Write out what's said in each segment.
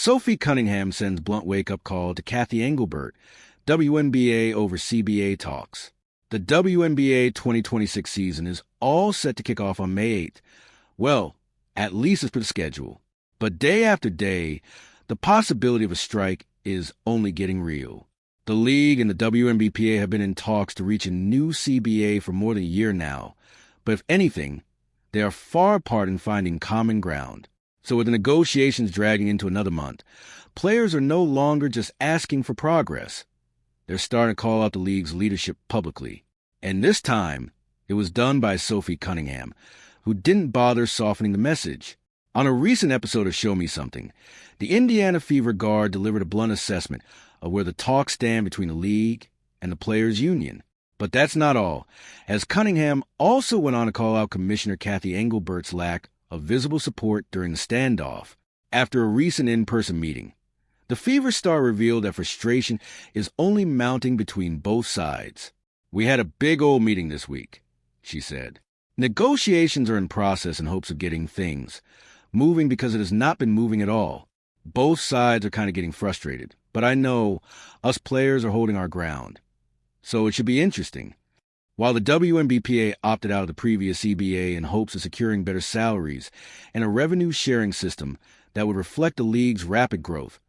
Sophie Cunningham sends blunt wake-up call to Cathy Engelbert, WNBA over CBA talks. The WNBA 2026 season is all set to kick off on May 8th. Well, at least as per the schedule. But day after day, the possibility of a strike is only getting real. The league and the WNBPA have been in talks to reach a new CBA for more than a year now. But if anything, they are far apart in finding common ground. So with the negotiations dragging into another month, players are no longer just asking for progress. They're starting to call out the league's leadership publicly. And this time, it was done by Sophie Cunningham, who didn't bother softening the message. On a recent episode of Show Me Something, the Indiana Fever guard delivered a blunt assessment of where the talks stand between the league and the players' union. But that's not all, as Cunningham also went on to call out Commissioner Cathy Engelbert's lack of visible support during the standoff. After a recent in-person meeting, the Fever star revealed that frustration is only mounting between both sides. "We had a big old meeting this week," she said. Negotiations are in process in hopes of getting things moving because it has not been moving at all. Both sides are kind of getting frustrated, but I know us players are holding our ground. So it should be interesting. While the WNBPA opted out of the previous CBA in hopes of securing better salaries and a revenue-sharing system that would reflect the league's rapid growth,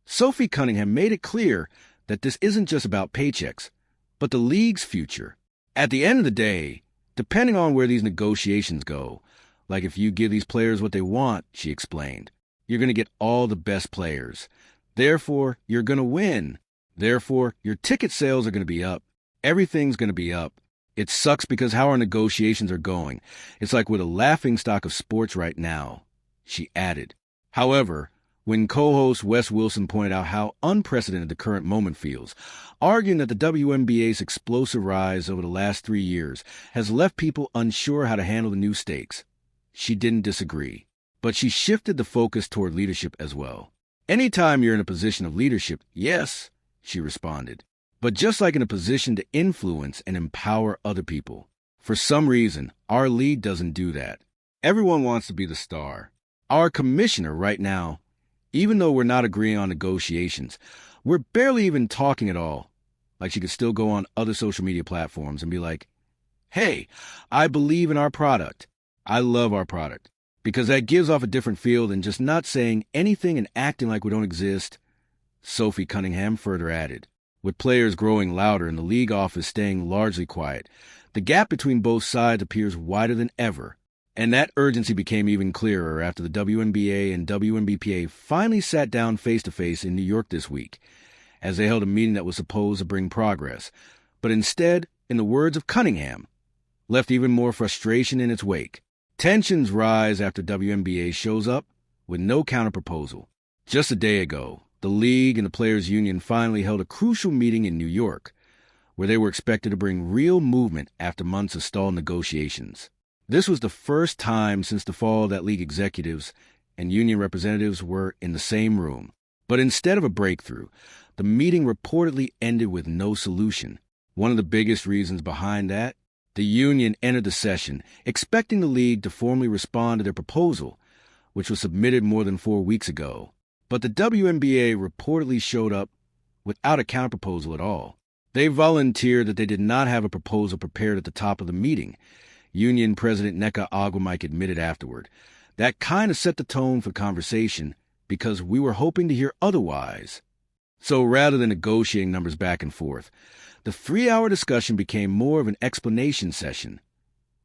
Sophie Cunningham made it clear that this isn't just about paychecks, but the league's future. At the end of the day, depending on where these negotiations go, like if you give these players what they want, she explained, you're going to get all the best players. Therefore, you're going to win. Therefore, your ticket sales are going to be up. Everything's going to be up. It sucks because how our negotiations are going. It's like we're the laughingstock of sports right now, she added. However, when co-host Wes Wilson pointed out how unprecedented the current moment feels, arguing that the WNBA's explosive rise over the last 3 years has left people unsure how to handle the new stakes, she didn't disagree. But she shifted the focus toward leadership as well. "Anytime you're in a position of leadership, yes," she responded. "But just like in a position to influence and empower other people. For some reason, our league doesn't do that. Everyone wants to be the star. Our commissioner right now, even though we're not agreeing on negotiations, we're barely even talking at all. Like she could still go on other social media platforms and be like, hey, I believe in our product. I love our product. Because that gives off a different feel than just not saying anything and acting like we don't exist," Sophie Cunningham further added. With players growing louder and the league office staying largely quiet, the gap between both sides appears wider than ever. And that urgency became even clearer after the WNBA and WNBPA finally sat down face-to-face in New York this week, as they held a meeting that was supposed to bring progress, but instead, in the words of Cunningham, left even more frustration in its wake. Tensions rise after WNBA shows up with no counterproposal. Just a day ago, the league and the players' union finally held a crucial meeting in New York, where they were expected to bring real movement after months of stalled negotiations. This was the first time since the fall that league executives and union representatives were in the same room. But instead of a breakthrough, the meeting reportedly ended with no solution. One of the biggest reasons behind that, the union entered the session expecting the league to formally respond to their proposal, which was submitted more than 4 weeks ago. But the WNBA reportedly showed up without a counterproposal at all. They volunteered that they did not have a proposal prepared at the top of the meeting. Union President Nneka Agwumike admitted afterward. That kind of set the tone for conversation because we were hoping to hear otherwise. So rather than negotiating numbers back and forth, the 3-hour discussion became more of an explanation session,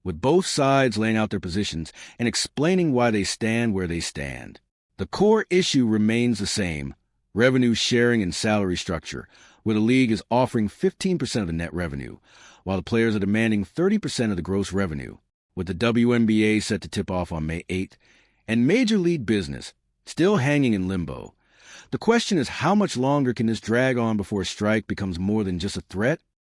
with both sides laying out their positions and explaining why they stand where they stand. The core issue remains the same, revenue sharing and salary structure, where the league is offering 15% of the net revenue, while the players are demanding 30% of the gross revenue, with the WNBA set to tip off on May 8th, and Major League Business still hanging in limbo. The question is, how much longer can this drag on before a strike becomes more than just a threat